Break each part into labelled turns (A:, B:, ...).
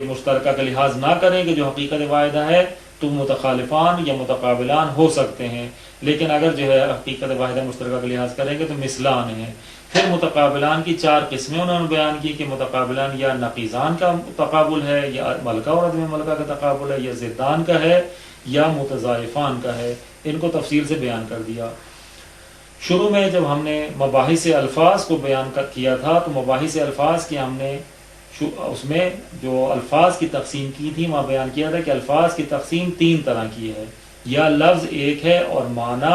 A: مشترکہ کا لحاظ نہ کریں کہ جو حقیقت واحدہ ہے تو متخالفان یا متقابلان ہو سکتے ہیں، لیکن اگر جو ہے حقیقت واحدہ مشترکہ کا لحاظ کریں گے تو مثلان ہیں۔ پھر متقابلان کی 4 قسمیں انہوں نے بیان کی کہ متقابلان یا نقیضان کا تقابل ہے، یا ملکہ اور عدم ملکہ کا تقابل ہے، یا ضدان کا ہے، یا متضائفان کا ہے۔ ان کو تفصیل سے بیان کر دیا۔ شروع میں جب ہم نے مباحث الفاظ کو بیان کیا تھا تو مباحث الفاظ کی ہم نے اس میں جو الفاظ کی تقسیم کی تھی وہاں بیان کیا تھا کہ الفاظ کی تقسیم 3 طرح کی ہے، یا لفظ ایک ہے اور معنی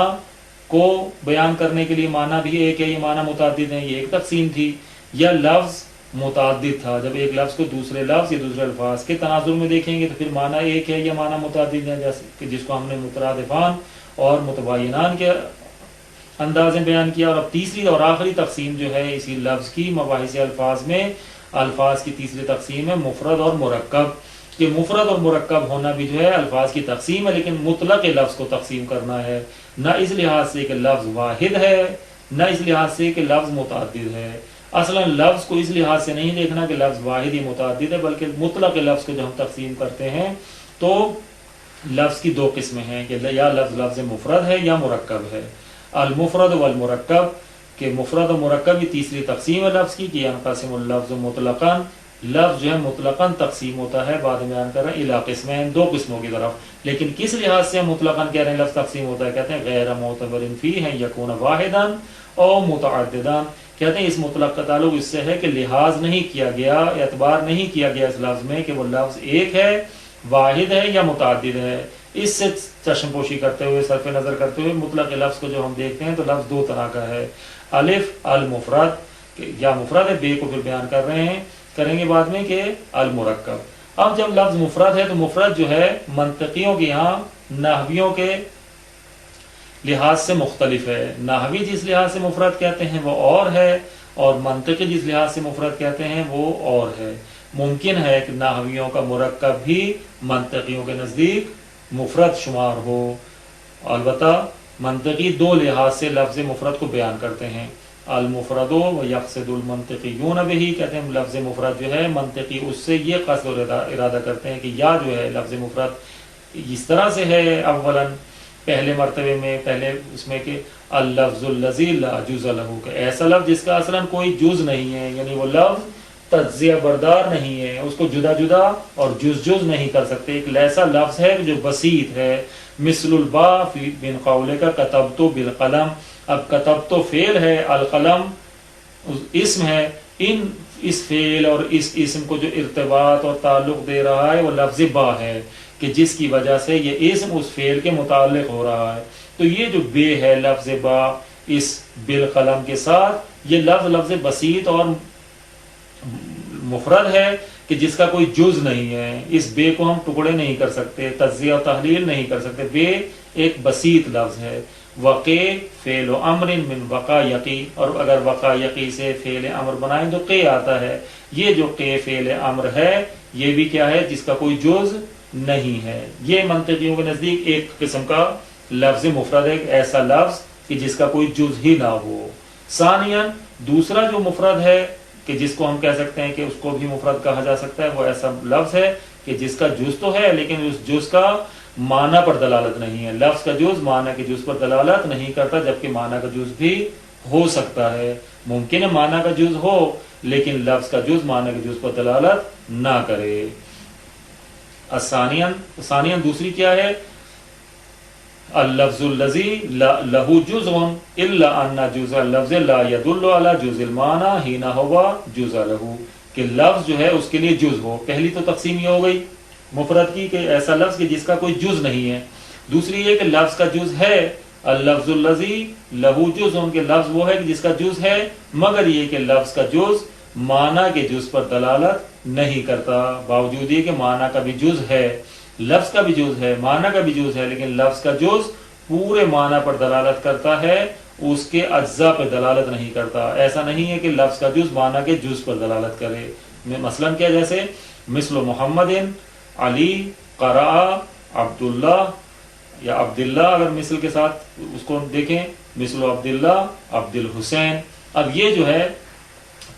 A: کو بیان کرنے کے لیے معنی بھی ایک ہے، یہ معنی متعدد ہیں، یہ ایک تقسیم تھی، یا لفظ متعدد تھا، جب ایک لفظ کو دوسرے لفظ یا دوسرے الفاظ کے تناظر میں دیکھیں گے تو پھر معنی ایک ہے یا معنی متعدد ہے، جیسے کہ جس کو ہم نے مترادفان اور متباینان کے انداز میں بیان کیا۔ اور اب تیسری اور آخری تقسیم جو ہے اسی لفظ کی مباحث الفاظ میں، الفاظ کی تیسری تقسیم ہے مفرد اور مرکب، کہ مفرد اور مرکب ہونا بھی جو ہے الفاظ کی تقسیم ہے، لیکن مطلق لفظ کو تقسیم کرنا ہے، نہ اس لحاظ سے کہ لفظ واحد ہے، نہ اس لحاظ سے کہ لفظ متعدد ہے۔ اصلا لفظ کو اس لحاظ سے نہیں دیکھنا کہ لفظ واحد یا متعدد ہے، بلکہ مطلق لفظ کو جو ہم تقسیم کرتے ہیں تو لفظ کی 2 قسمیں ہیں کہ یا لفظ مفرد ہے یا مرکب ہے۔ المفرد والمرکب، کہ مفرد و مرکب کی تیسری تقسیم ہے لفظ کی، کہ ينقسم اللفظ مطلقاً، لفظ جو ہے مطلقاً تقسیم ہوتا ہے، بعد میں بیان کر رہے ہیں الی قسمین، 2 قسموں کی طرف۔ لیکن کس لحاظ سے مطلقاً کہہ رہے ہیں لفظ تقسیم ہوتا ہے؟ کہتے ہیں غیر معتبر فیہ یکون واحدا او متعددا، کہتے ہیں اس مطلق کا تعلق اس سے ہے کہ لحاظ نہیں کیا گیا، اعتبار نہیں کیا گیا اس لفظ میں کہ وہ لفظ ایک ہے، واحد ہے یا متعدد ہے۔ اس سے چشم پوشی کرتے ہوئے، صرف نظر کرتے ہوئے مطلق لفظ کو جو ہم دیکھتے ہیں تو لفظ 2 طرح کا ہے، الف المفرد یا مفرد ہے، بے کو پھر بیان کر رہے ہیں، کریں گے بعد میں، کہ المرکب۔ اب جب لفظ مفرد ہے تو مفرد جو ہے منطقیوں کے یہاں نحویوں کے لحاظ سے مختلف ہے، نحوی جس لحاظ سے مفرد کہتے ہیں وہ اور ہے، اور منطقی جس لحاظ سے مفرد کہتے ہیں وہ اور ہے۔ ممکن ہے کہ نحویوں کا مرکب بھی منطقیوں کے نزدیک مفرد شمار ہو، البتہ منطقی 2 لحاظ سے لفظ مفرد کو بیان کرتے ہیں، المفرد و یقصد المنطقیون بہ، کہتے ہیں لفظ مفرد جو ہے منطقی اس سے یہ قصد اور ارادہ کرتے ہیں کہ یا جو ہے لفظ مفرد اس طرح سے ہے، اولاً پہلے مرتبے میں، پہلے اس میں کہ اللفظ الذی لا جز لہ، کہ ایسا لفظ جس کا اصلاً کوئی جز نہیں ہے، یعنی وہ لفظ تجزیہ بردار نہیں ہے، اس کو جدا جدا اور جز جز نہیں کر سکتے، ایک ایسا لفظ ہے جو بسیط ہے، مثل البا فی بن قولے کا کتبت بالقلم، اب کتبت فعل ہے، القلم اسم ہے، اس فعل اور اس اسم کو جو ارتباط اور تعلق دے رہا ہے وہ لفظ با ہے، کہ جس کی وجہ سے یہ اسم اس فعل کے متعلق ہو رہا ہے۔ تو یہ جو بے ہے لفظ با اس بالقلم کے ساتھ، یہ لفظ بسیط اور مفرد ہے کہ جس کا کوئی جز نہیں ہے، اس بے کو ہم ٹکڑے نہیں کر سکتے، تجزیہ و تحلیل نہیں کر سکتے، بے ایک بسیط لفظ ہے۔ وقع فعل و امر من وقع یقی، اور اگر وقع یقی سے فعل امر بنائیں تو قے آتا ہے، یہ جو قے فعل امر ہے یہ بھی کیا ہے؟ جس کا کوئی جز نہیں ہے۔ یہ منطقیوں کے نزدیک ایک قسم کا لفظ مفرد ہے، ایسا لفظ کہ جس کا کوئی جز ہی نہ ہو۔ ثانیاً دوسرا جو مفرد ہے کہ جس کو ہم کہہ سکتے ہیں کہ اس کو بھی مفرد کہا جا سکتا ہے، وہ ایسا لفظ ہے کہ جس کا جز تو ہے لیکن اس جز کا معنی پر دلالت نہیں ہے، لفظ کا جز معنی کے جز پر دلالت نہیں کرتا، جبکہ معنی کا جز بھی ہو سکتا ہے، ممکن ہے معنی کا جز ہو لیکن لفظ کا جز معنی کے جز پر دلالت نہ کرے۔ ثانیاً دوسری کیا ہے؟ اللفظ الذی لہ جزء الا ان جزء اللفظ لا يدل على جزء المعنى حين هو جزء لہ، کہ لفظ جو ہے اس کے لیے جز ہو۔ پہلی تو تقسیم یہ ہو گئی مفرد کی کہ ایسا لفظ کہ جس کا کوئی جز نہیں ہے، دوسری یہ کہ لفظ کا جز ہے، اللفظ الذی لہ جزء، کہ لفظ وہ ہے کہ جس کا جز ہے، مگر یہ کہ لفظ کا جز معنی کے جز پر دلالت نہیں کرتا، باوجود یہ کہ معنی کا بھی جز ہے، لفظ کا بھی جز ہے، معنی کا بھی جز ہے، لیکن لفظ کا جز پورے معنی پر دلالت کرتا ہے، اس کے اجزاء پر دلالت نہیں کرتا۔ ایسا نہیں ہے کہ لفظ کا جز معنی کے جز پر دلالت کرے۔ مثلاً کیا، جیسے مثل محمد علی قرأ عبداللہ، یا عبداللہ اگر مثل کے ساتھ اس کو دیکھیں، مثل عبداللہ عبد الحسین۔ اب یہ جو ہے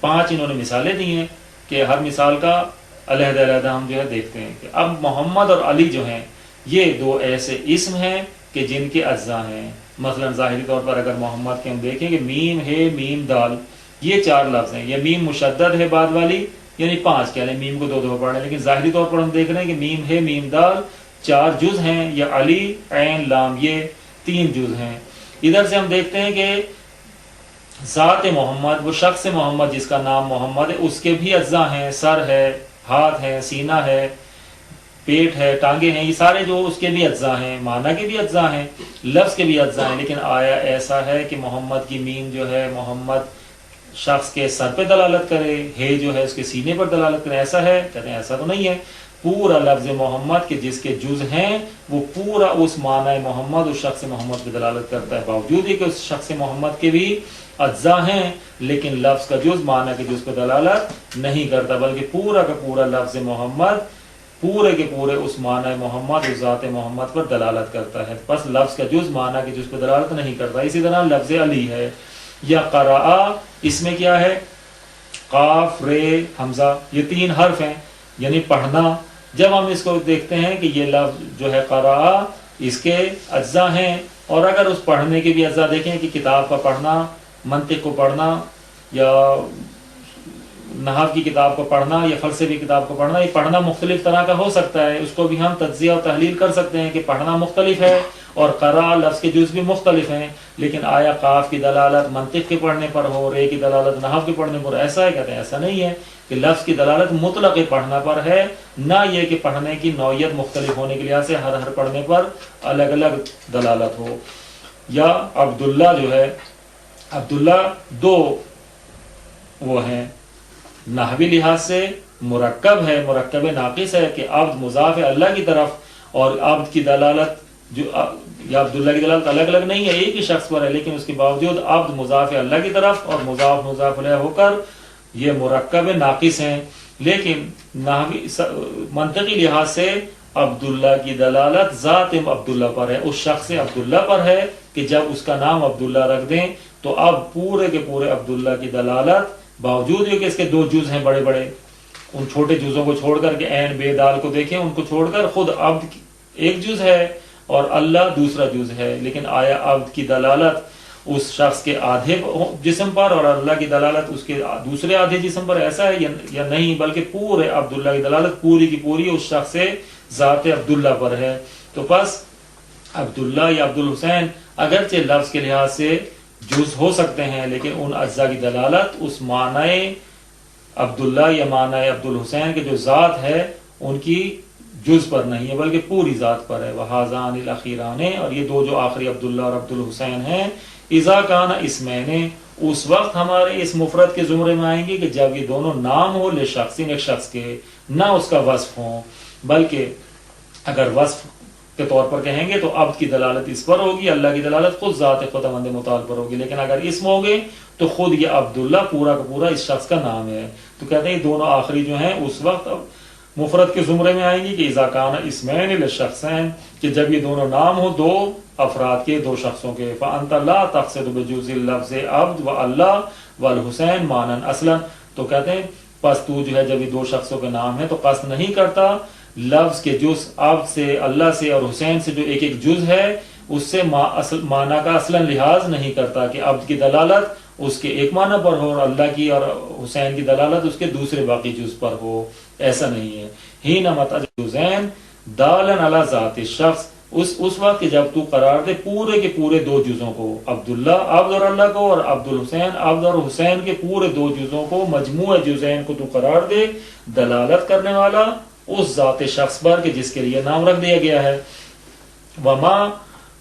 A: 5 انہوں نے مثالیں دی ہیں کہ ہر مثال کا علیحدہ علیحدہ ہم جو ہے دیکھتے ہیں کہ اب محمد اور علی جو ہیں یہ دو ایسے اسم ہیں کہ جن کے اجزاء ہیں. مثلا ظاہری طور پر اگر محمد کے ہم دیکھیں کہ میم ہے میم دال، یہ 4 لفظ ہیں. یہ میم مشدد ہے بعد والی، یعنی 5 کہہ لیں، میم کو 2 دفعہ پڑھ لیں، لیکن ظاہری طور پر ہم دیکھ رہے ہیں کہ میم ہے میم دال 4 جز ہیں. یا علی عین لام یہ 3 جز ہیں. ادھر سے ہم دیکھتے ہیں کہ ذات محمد، وہ شخص محمد جس کا نام محمد ہے، اس کے بھی اجزاء ہیں. سر ہے، ہاتھ ہے، سینہ ہے، پیٹ ہے، ٹانگیں ہیں، یہ سارے جو اس کے بھی اجزاء ہیں. معنی کے بھی اجزاء ہیں، لفظ کے بھی اجزاء ہیں. لیکن آیا ایسا ہے کہ محمد کی میم جو ہے محمد شخص کے سر پہ دلالت کرے، ہے جو ہے اس کے سینے پر دلالت کرے؟ ایسا ہے؟ کہتے ہیں ایسا تو نہیں ہے. پورا لفظ محمد کے جس کے جز ہیں وہ پورا اس معنی محمد، اس شخص محمد پہ دلالت کرتا ہے. باوجود ہی کہ اس شخص محمد کے بھی اجزاء ہیں، لیکن لفظ کا جز معنی کے جز پہ دلالت نہیں کرتا، بلکہ پورا کا پورا لفظ محمد پورے کے پورے اس معنی محمد، اس ذات محمد پر دلالت کرتا ہے. بس لفظ کا جز معنی کے جز پہ دلالت نہیں کرتا. اسی طرح لفظ علی ہے یا قرآ، اس میں کیا ہے؟ قاف، رے، حمزہ، یہ 3 حرف ہیں، یعنی پڑھنا. جب ہم اس کو دیکھتے ہیں کہ یہ لفظ جو ہے قرآ، اس کے اجزاء ہیں، اور اگر اس پڑھنے کے بھی اجزاء دیکھیں کہ کتاب کا پڑھنا، منطق کو پڑھنا، یا نحو کی کتاب کو پڑھنا، یا فلسفی کتاب کو پڑھنا، یہ پڑھنا مختلف طرح کا ہو سکتا ہے. اس کو بھی ہم تجزیہ اور تحلیل کر سکتے ہیں کہ پڑھنا مختلف ہے اور قرأ لفظ کے جز بھی مختلف ہیں. لیکن آیا قاف کی دلالت منطق کے پڑھنے پر ہو، رے کی دلالت نحو کے پڑھنے پر ایسا ہے؟ کہتے ہیں ایسا نہیں ہے، کہ لفظ کی دلالت مطلق پڑھنا پر ہے، نہ یہ کہ پڑھنے کی نوعیت مختلف ہونے کے لحاظ سے ہر پڑھنے پر الگ الگ دلالت ہو. یا عبداللہ جو ہے، عبداللہ 2 وہ ہیں، نحوی لحاظ سے مرکب ہے، مرکب ناقص ہے کہ عبد مضاف ہے اللہ کی طرف، اور عبد کی دلالت جو یا عبداللہ کی دلالت الگ الگ نہیں ہے، ایک ہی شخص پر ہے، لیکن اس کے باوجود عبد مضاف ہے اللہ کی طرف اور مضاف مضاف علیہ ہو کر یہ مرکب ناقص ہیں. لیکن نحوی منطقی لحاظ سے عبداللہ کی دلالت ذات عبداللہ پر ہے، اس شخص عبداللہ پر ہے کہ جب اس کا نام عبداللہ رکھ دیں تو اب پورے کے پورے عبداللہ کی دلالت، باوجود یہ کہ اس کے 2 جز ہیں بڑے بڑے، ان چھوٹے جزوں کو چھوڑ کر کے عین بے دال کو دیکھیں، ان کو چھوڑ کر خود عبد ایک جز ہے اور اللہ دوسرا جز ہے. لیکن آیا عبد کی دلالت اس شخص کے آدھے جسم پر اور اللہ کی دلالت اس کے دوسرے آدھے جسم پر، ایسا ہے یا نہیں؟ بلکہ پورے عبداللہ کی دلالت پوری کی پوری اس شخص سے ذات عبداللہ پر ہے. تو بس عبداللہ یا عبدالحسین اگرچہ لفظ کے لحاظ سے جز ہو سکتے ہیں، لیکن ان اجزاء کی دلالت اس معنی عبداللہ یا معنی عبدالحسین کے جو ذات ہے ان کی جز پر نہیں ہے، بلکہ پوری ذات پر ہے. وَهَذَانِ الْأَخِيرَانِ، اور یہ 2 جو آخری عبداللہ اور عبدالحسین ہیں، اذا کان اسمین، اس وقت ہمارے اس مفرد کے زمرے میں آئیں گے کہ جب یہ دونوں نام ہو لشخصین، ایک شخص کے، نہ اس کا وصف ہوں. بلکہ اگر وصف کے طور پر کہیں گے تو عبد کی دلالت اس پر ہوگی، اللہ کی دلالت خود ذات خداوند متعال پر ہوگی. لیکن اگر اسم ہوگے تو خود یہ عبداللہ پورا کا پورا اس شخص کا نام ہے. تو کہتے ہیں دونوں آخری جو ہیں اس وقت مفرد کے زمرے میں آئیں گی کہ اذا کان اسمین للشخصین، کہ جب یہ دونوں نام ہو 2 افراد کے، 2 شخصوں کے. فانت لا تقصد بجوز اللفظ عبد و اللہ والحسین معنی اصلا، تو کہتے ہیں پس تو جو ہے جب یہ 2 شخصوں کے نام ہیں تو قصد نہیں کرتا لفظ کے جز عبد سے، اللہ سے اور حسین سے جو ایک ایک جز ہے اس سے معنی کا اصلا لحاظ نہیں کرتا کہ عبد کی دلالت اس کے ایک معنی پر ہو اور اللہ کی اور حسین کی دلالت اس کے دوسرے باقی جز پر ہو. ایسا نہیں ہے. ہی نمت جزین دالن علی ذات الشخص، اس وقت کہ جب تو قرار دے پورے کے پورے 2 جزوں کو، عبداللہ عبد اور اللہ کو، اور عبدالحسین عبد اور حسین کے پورے 2 جزوں کو، مجموع جزین کو تو قرار دے دلالت کرنے والا اس ذات شخص پر کہ جس کے لیے نام رکھ دیا گیا ہے. وما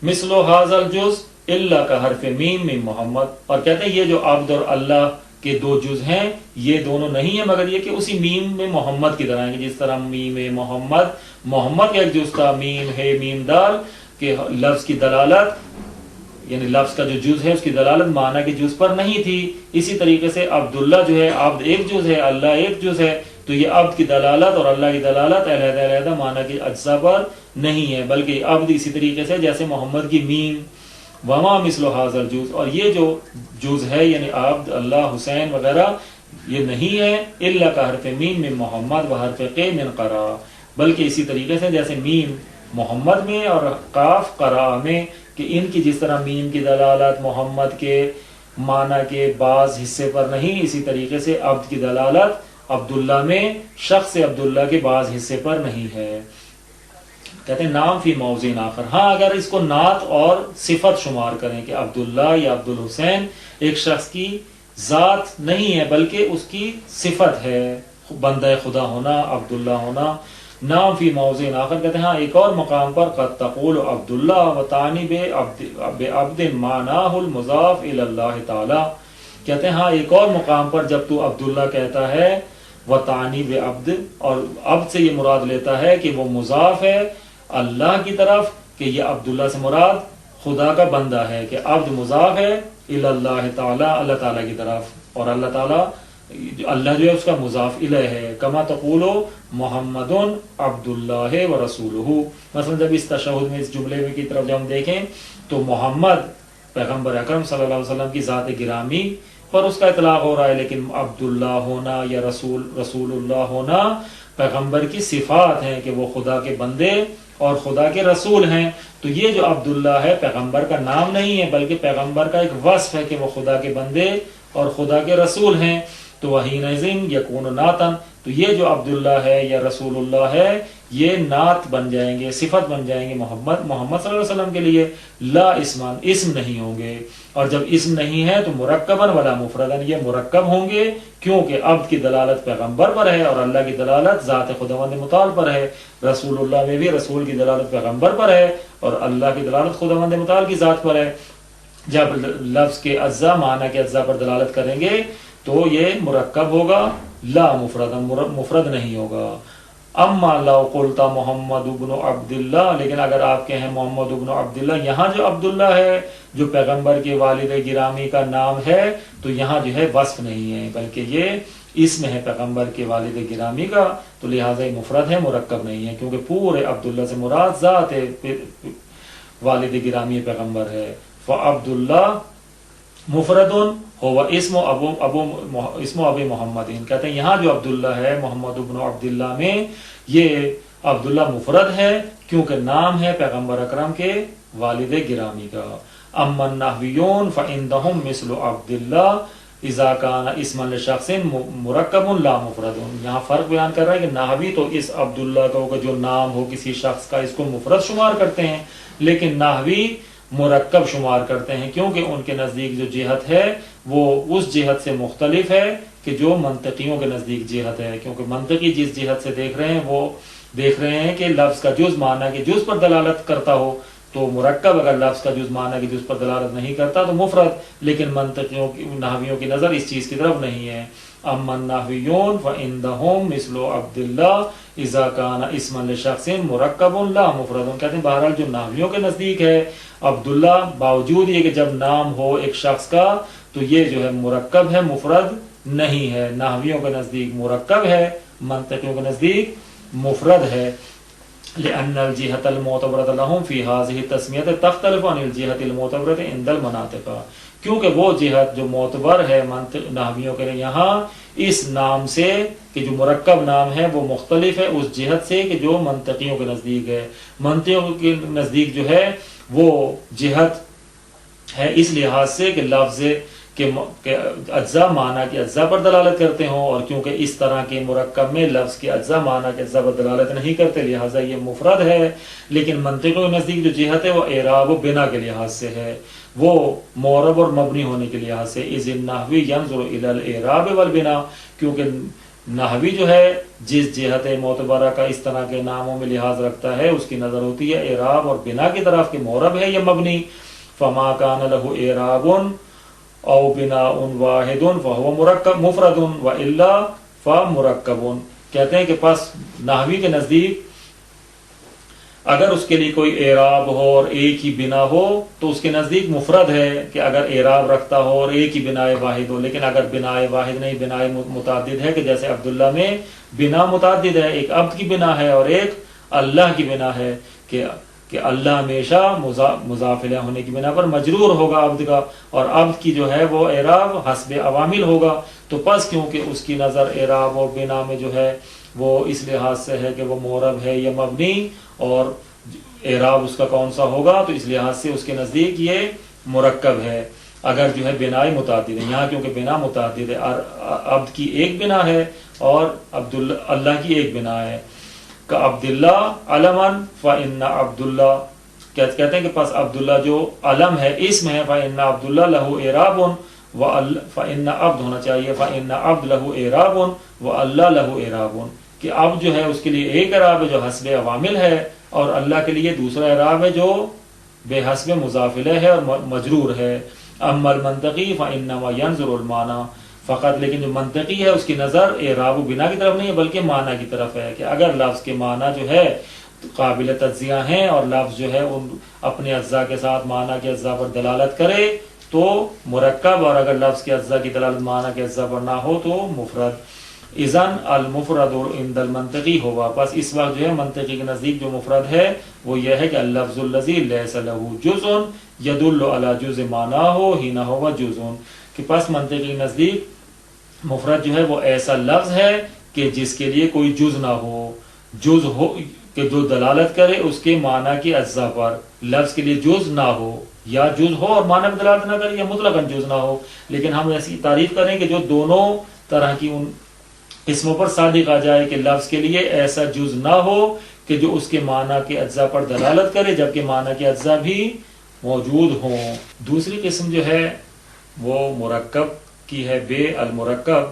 A: مثل هذا الجز الا کا حرف میم من محمد، اور کہتے ہیں یہ جو عبد اور اللہ کے 2 جز ہیں یہ دونوں نہیں ہیں مگر یہ کہ اسی میم میں محمد کی طرح ہیں، جس طرح میم محمد کا ایک جز تھا، میم ہے میم دال، کہ لفظ کی دلالت یعنی لفظ کا جو جز ہے اس کی دلالت معنی کے جز پر نہیں تھی. اسی طریقے سے عبداللہ جو ہے، عبد ایک جز ہے، اللہ ایک جز ہے، تو یہ عبد کی دلالت اور اللہ کی دلالت علیحدہ علیحدہ معنی کے اجزاء پر نہیں ہے، بلکہ عبد اسی طریقے سے جیسے محمد کی میم. وما مثل هذا الجز، اور یہ جو جز ہے یعنی عبد، اللہ، حسین وغیرہ، یہ نہیں ہے الا کا حرف میم من محمد و حرف ق من قرا، بلکہ اسی طریقے سے جیسے میم محمد میں اور قاف قرا میں، کہ ان کی جس طرح میم کی دلالت محمد کے معنی کے بعض حصے پر نہیں، اسی طریقے سے عبد کی دلالت عبداللہ میں شخص عبداللہ کے بعض حصے پر نہیں ہے۔ کہتے ہیں نام فی موضع آخر، ہاں اگر اس کو نعت اور صفت شمار کریں کہ عبداللہ یا عبد الحسین ایک شخص کی ذات نہیں ہے بلکہ اس کی صفت ہے، بندہ خدا ہونا، عبداللہ ہونا۔ نام فی موضع آخر کہتے ہیں ہاں ایک اور مقام پر قد تقول عبداللہ وتعنی بعبد معناہ المضاف الی اللہ تعالی، کہتے ہیں ہاں ایک اور مقام پر جب تو عبداللہ کہتا ہے وتعنی بعبد، اور عبد سے یہ مراد لیتا ہے کہ وہ مضاف ہے اللہ کی طرف، کہ یہ عبداللہ سے مراد خدا کا بندہ ہے، کہ عبد مضاف ہے الی اللہ تعالی، اللہ تعالیٰ کی طرف، اور اللہ تعالیٰ اللہ جو ہے اس کا مضاف الیہ ہے۔ کما تقول محمد عبد اللہ و رسولہ، مثلا جب اس تشہد میں اس جملے میں کی طرف جب ہم دیکھیں تو محمد پیغمبر اکرم صلی اللہ علیہ وسلم کی ذات گرامی پر اس کا اطلاق ہو رہا ہے، لیکن عبداللہ ہونا یا رسول اللہ ہونا پیغمبر کی صفات ہیں کہ وہ خدا کے بندے اور خدا کے رسول ہیں۔ تو یہ جو عبداللہ ہے پیغمبر کا نام نہیں ہے بلکہ پیغمبر کا ایک وصف ہے کہ وہ خدا کے بندے اور خدا کے رسول ہیں۔ تو وحینئذ یکون نعتن، تو یہ جو عبداللہ ہے یا رسول اللہ ہے یہ نعت بن جائیں گے، صفت بن جائیں گے محمد صلی اللہ علیہ وسلم کے لیے، لا اسمان، اسم نہیں ہوں گے، اور جب اسم نہیں ہے تو مرکباً ولا مفرداً، یہ مرکب ہوں گے کیونکہ عبد کی دلالت پیغمبر پر ہے اور اللہ کی دلالت ذات خداوند متعال پر ہے، رسول اللہ میں بھی رسول کی دلالت پیغمبر پر ہے اور اللہ کی دلالت خداوند متعال کی ذات پر ہے۔ جب لفظ کے اجزاء معنی کے اجزاء پر دلالت کریں گے تو یہ مرکب ہوگا، لا مفرداً، مفرد نہیں ہوگا۔ اما لو قلت محمد ابن عبداللہ، لیکن اگر آپ کہیں محمد ابن عبداللہ، یہاں جو عبداللہ ہے جو پیغمبر کے والد گرامی کا نام ہے تو یہاں جو ہے وصف نہیں ہے بلکہ یہ اسم ہے پیغمبر کے والد گرامی کا، تو لہٰذا یہ مفرد ہے، مرکب نہیں ہے، کیونکہ پورے عبداللہ سے مراد ذات والد گرامی پیغمبر ہے۔ فعبداللہ مفرد ہو اسم ابی محمد، کہتے ہیں یہاں جو عبداللہ ہے محمد ابن عبداللہ میں یہ عبداللہ مفرد ہے کیونکہ نام ہے پیغمبر اکرم کے والد گرامی کا۔ اما النحویون فعندہم مثل عبداللہ اذا کان اسما لشخص مرکب لا مفرد، یہاں فرق بیان کر رہا ہے کہ نحوی تو اس عبداللہ کا جو نام ہو کسی شخص کا اس کو مفرد شمار کرتے ہیں، لیکن نحوی مرکب شمار کرتے ہیں کیونکہ ان کے نزدیک جو جہت ہے وہ اس جہت سے مختلف ہے کہ جو منطقیوں کے نزدیک جہت ہے، کیونکہ منطقی جس جہت سے دیکھ رہے ہیں وہ دیکھ رہے ہیں کہ لفظ کا جز معنی کے جز پر دلالت کرتا ہو تو مرکب، اگر لفظ کا جز معنی کے جز پر دلالت نہیں کرتا تو مفرد، لیکن منطقیوں کی نحویوں کی نظر اس چیز کی طرف نہیں ہے۔ اما النحویون فعندہم مثل عبداللہ اذا کان اسما لشخص مرکب لا مفرد، کہتے ہیں بہرحال جو نحویوں کے نزدیک ہے عبداللہ باوجود یہ کہ جب نام ہو ایک شخص کا تو یہ جو ہے مرکب ہے، مفرد نہیں ہے، نحویوں کے نزدیک مرکب ہے، منطقیوں کے نزدیک مفرد ہے۔ لأن الجهة المعتبرة لهم في هذه التسمية تختلف عن الجهة المعتبرة عند المناطق، کیونکہ وہ جہت جو معتبر ہے نحویوں کے لیے یہاں اس نام سے کہ جو مرکب نام ہے وہ مختلف ہے اس جہت سے کہ جو منطقیوں کے نزدیک ہے، منطقیوں کے نزدیک جو ہے وہ جہت ہے اس لحاظ سے کہ لفظ کہ اجزاء معنی کے اجزاء پر دلالت کرتے ہوں، اور کیونکہ اس طرح کے مرکب میں لفظ کے اجزاء معنی کے اجزاء پر دلالت نہیں کرتے لہٰذا یہ مفرد ہے، لیکن منطقوں کے نزدیک جو جہت ہے وہ اعراب و بنا کے لحاظ سے ہے، وہ معرب اور مبنی ہونے کے لحاظ سے، اذ النحوی ینظر الی الاعراب والبنا، کیونکہ نحوی جو ہے جس جہت معتبرہ کا اس طرح کے ناموں میں لحاظ رکھتا ہے اس کی نظر ہوتی ہے اعراب اور بنا کی طرف کہ معرب ہے یا مبنی۔ فما کان له اعراب او بناء واحد فهو مرکب مفرد والا فمرکب، کہتے ہیں کہ پس نحوی کے نزدیک اگر اس کے لیے کوئی اعراب ہو اور ایک ہی بنا ہو تو اس کے نزدیک مفرد ہے کہ اگر اعراب رکھتا ہو اور ایک ہی بناء واحد ہو، لیکن اگر بناء واحد نہیں بناء متعدد ہے کہ جیسے عبداللہ میں بنا متعدد ہے، ایک عبد کی بنا ہے اور ایک اللہ کی بنا ہے کہ اللہ ہمیشہ مضاف الیہ ہونے کی بنا پر مجرور ہوگا عبد کا، اور عبد کی جو ہے وہ اعراب حسب عوامل ہوگا، تو تو پس کیونکہ اس کی نظر اعراب اور بنا میں جو ہے وہ اس لحاظ سے ہے کہ وہ معرب ہے یا مبنی، اور اعراب اس کا کون سا ہوگا، تو اس لحاظ سے اس کے نزدیک یہ مرکب ہے اگر جو ہے بنائے متعدد ہے۔ یہاں کیونکہ بنا متعدد ہے، عبد کی ایک بنا ہے اور اللہ کی ایک بنا ہے، کہ عبداللہ علمن فإن عبداللہ، کہتے ہیں کہ پس عبداللہ جو علم ہے اسم ہے، فإن عبداللہ لہو اعراب فإن عبد ہونا چاہیے، فإن عبد لہو اعراب واللہ لہو اعراب، کہ عبد جو ہے اس کے لیے ایک اعراب ہے جو حسب عوامل ہے، اور اللہ کے لیے دوسرا اعراب ہے جو بے حسب مضاف الیہ ہے اور مجرور ہے۔ اما المنطقی فإنما ينظر المعنی، فقط لیکن جو منطقی ہے اس کی نظر اعراب و بنا کی طرف نہیں ہے بلکہ معنی کی طرف ہے، کہ اگر لفظ کے معنی جو ہے قابل تجزیہ ہیں اور لفظ جو ہے ان اپنے اجزاء کے ساتھ معنی کے اجزاء پر دلالت کرے تو مرکب، اور اگر لفظ کے اجزاء کی دلالت معنی کے اجزاء پر نہ ہو تو مفرد۔ اذن المفرد عند المنطقی ہوا، بس اس وقت جو ہے منطقی کے نزدیک جو مفرد ہے وہ یہ ہے کہ اللفظ الذی لیس له جزء يدل على جزء معناه حين هو جزء، کہ پس منطقی کے نزدیک مفرد جو ہے وہ ایسا لفظ ہے کہ جس کے لیے کوئی جز نہ ہو، جز ہو کہ جو دلالت کرے اس کے معنی کی اجزاء پر، لفظ کے لیے جز نہ ہو، یا جز ہو اور معنی پر دلالت نہ کرے یا مطلقاً جز نہ ہو، لیکن ہم ایسی تعریف کریں کہ جو دونوں طرح کی ان قسموں پر صادق آ جائے، کہ لفظ کے لیے ایسا جز نہ ہو کہ جو اس کے معنی کے اجزاء پر دلالت کرے جبکہ معنی کے اجزاء بھی موجود ہوں۔ دوسری قسم جو ہے وہ مرکب کی ہے، بے المرکب،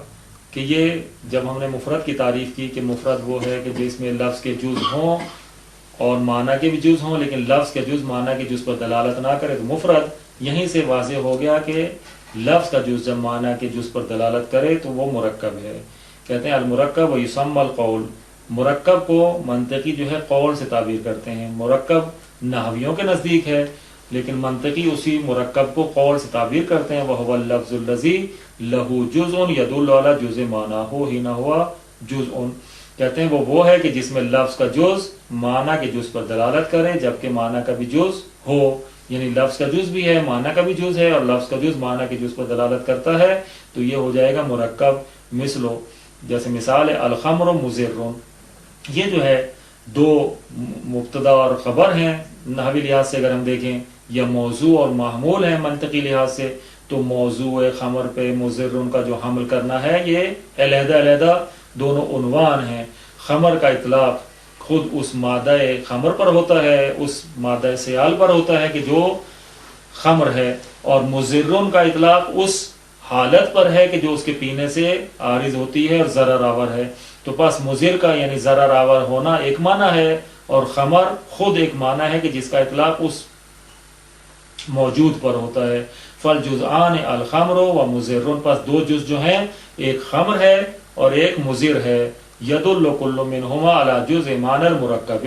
A: کہ یہ جب ہم نے مفرد کی تعریف کی کہ مفرد وہ ہے کہ جس میں لفظ کے جز ہوں اور معنی کے بھی جز ہوں لیکن لفظ کے جز معنی کے جز پر دلالت نہ کرے تو مفرد، یہیں سے واضح ہو گیا کہ لفظ کا جز جب معنی کے جز پر دلالت کرے تو وہ مرکب ہے۔ کہتے ہیں المرکب و یسمى القول، مرکب کو منطقی جو ہے قول سے تعبیر کرتے ہیں، مرکب نحویوں کے نزدیک ہے لیکن منطقی اسی مرکب کو قول سے تعبیر کرتے ہیں، وَهُوَ اللَّفْظُ الَّذِي لَهُ جُزْءٌ يَدُلُّ عَلَى جُزْءِ مَعْنَاهُ حِينَ هُوَ جُزْءٌ، کہتے ہیں وہ ہے کہ جس میں لفظ کا جز معنی کے جز پر دلالت کرے جبکہ معنی کا بھی جز ہو، یعنی لفظ کا جز بھی ہے معنی کا بھی جز ہے اور لفظ کا جز معنی کے جز پر دلالت کرتا ہے تو یہ ہو جائے گا مرکب۔ مثلو، جیسے مثال ہے الخمر مضر، یہ جو ہے دو مبتدا اور خبر ہیں نحوی لحاظ سے، اگر ہم دیکھیں یا موضوع اور محمول ہیں منطقی لحاظ سے، تو موضوع خمر پہ مضر کا جو حمل کرنا ہے یہ علیحدہ علیحدہ دونوں عنوان ہیں۔ خمر کا اطلاق خود اس مادہ خمر پر ہوتا ہے، اس مادہ سیال پر ہوتا ہے کہ جو خمر ہے، اور مضر کا اطلاق اس حالت پر ہے کہ جو اس کے پینے سے عارض ہوتی ہے اور ضرر آور ہے، تو پس مضر کا یعنی ضرر آور ہونا ایک معنی ہے اور خمر خود ایک معنی ہے کہ جس کا اطلاق اس موجود پر ہوتا ہے۔ فالجزآن الخمر و مضر، پس دو جز جو ہیں ایک خمر ہے اور ایک مضر ہے، یدل کل منہما علی جزء معنی المرکب،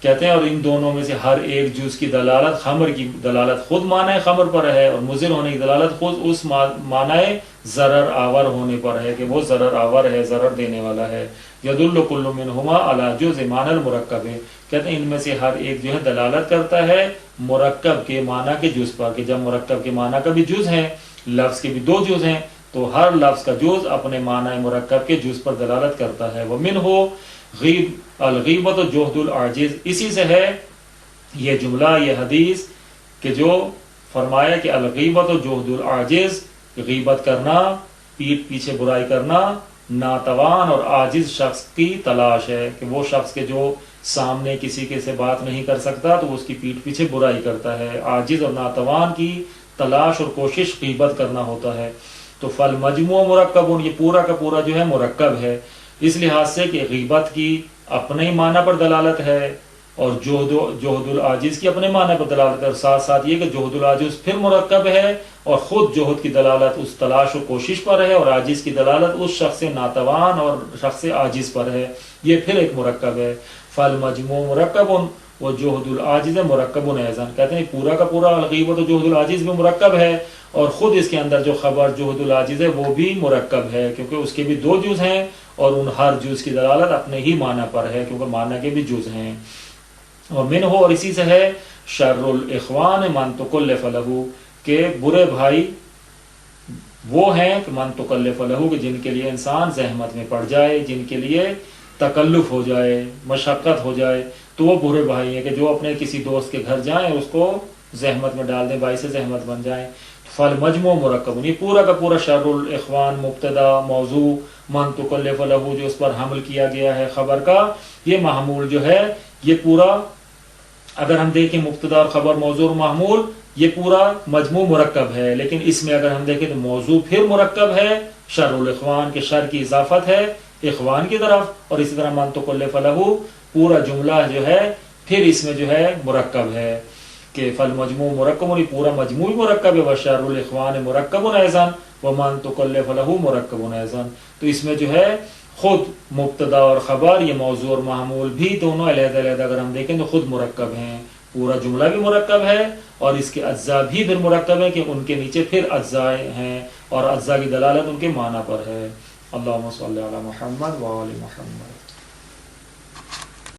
A: کہتے ہیں اور ان دونوں میں سے ہر ایک جز کی دلالت، خمر کی دلالت خود معنی خمر پر ہے اور مضر ہونے کی دلالت خود اس معنی ضرر آور ہونے پر ہے کہ وہ ضرر آور ہے، ضرر دینے والا ہے۔ یدل کل منہما علی جزء معنی المرکب، کہتے ہیں ان میں سے ہر ایک جو ہے دلالت کرتا ہے مرکب کے معنی کے جز پر، کہ جب مرکب کے معنی کا بھی جز ہیں، لفظ کے بھی دو جز ہیں تو ہر لفظ کا جز اپنے معنی مرکب کے جز پر دلالت کرتا ہے۔ ومنہ غیب الغیبت جہد العاجز، اسی سے ہے یہ جملہ یہ حدیث کہ جو فرمایا کہ الغیبت جہد العاجز، غیبت کرنا، پیٹھ پیچھے برائی کرنا ناتوان اور عاجز شخص کی تلاش ہے، کہ وہ شخص کے جو سامنے کسی کے سے بات نہیں کر سکتا تو اس کی پیٹھ پیچھے برائی کرتا ہے، عاجز اور ناتوان کی تلاش اور کوشش غیبت کرنا ہوتا ہے۔ تو فالمجموع مرکب، یہ پورا کا پورا جو ہے مرکب ہے اس لحاظ سے کہ غیبت کی اپنے معنی پر دلالت ہے اور جہد العاجز کی اپنے معنی پر دلالت ہے، اور ساتھ ساتھ یہ کہ جہد العاجز پھر مرکب ہے اور خود جہد کی دلالت اس تلاش و کوشش پر ہے اور عاجز کی دلالت اس شخص ناتوان اور شخص عاجز پر ہے، یہ پھر ایک مرکب ہے۔ فالمجموع مرکب و جہد العاجز مرکب ایضا، کہتے ہیں پورا کا پورا الغیبت و جہد العاجز بھی مرکب ہے اور خود اس کے اندر جو خبر جہد العاجز ہے وہ بھی مرکب ہے، کیونکہ اس کے بھی دو جز ہیں اور ان ہر جز کی دلالت اپنے ہی معنی پر ہے کیونکہ معنی کے بھی جز ہیں۔ اور منہ، اور اسی سے ہے شر الاخوان من تکلف لہ، کہ برے بھائی وہ ہیں کہ من تکلف لہو، کہ جن کے لیے انسان زحمت میں پڑ جائے، جن کے لیے تکلف ہو جائے، مشقت ہو جائے، تو وہ برے بھائی ہیں کہ جو اپنے کسی دوست کے گھر جائیں اس کو زحمت میں ڈال دیں، باعث زحمت بن جائیں۔ فل مجموع مرکب، یہ پورا کا پورا شر الاخوان مبتدا موضوع من تکلف لہو جو اس پر حمل کیا گیا ہے خبر کا، یہ محمول جو ہے یہ پورا، اگر ہم دیکھیں مبتدا اور خبر موضوع اور محمول، یہ پورا مجموع مرکب ہے، لیکن اس میں اگر ہم دیکھیں تو موضوع پھر مرکب ہے، شر الاخوان کے شر کی اضافت ہے اخوان کی طرف، اور اسی طرح من تکلف لہو پورا جملہ جو ہے پھر اس میں جو ہے مرکب ہے کہ فل مجموع مرکب، اور یہ پورا مجموعی مرکب ہے، وشر الاخوان مرکب ایضا ومن تکلف لہو مرکب ایضا۔ تو اس میں جو ہے خود مبتدا اور خبر، یہ موضوع اور محمول بھی دونوں علیحدہ علیحدہ اگر ہم دیکھیں تو خود مرکب ہیں، پورا جملہ بھی مرکب ہے اور اس کے اجزاء بھی پھر مرکب ہے کہ ان کے نیچے پھر اجزاء ہیں اور اجزاء کی دلالت ان کے معنی پر ہے۔ اللہم صلی علی محمد وآل محمد۔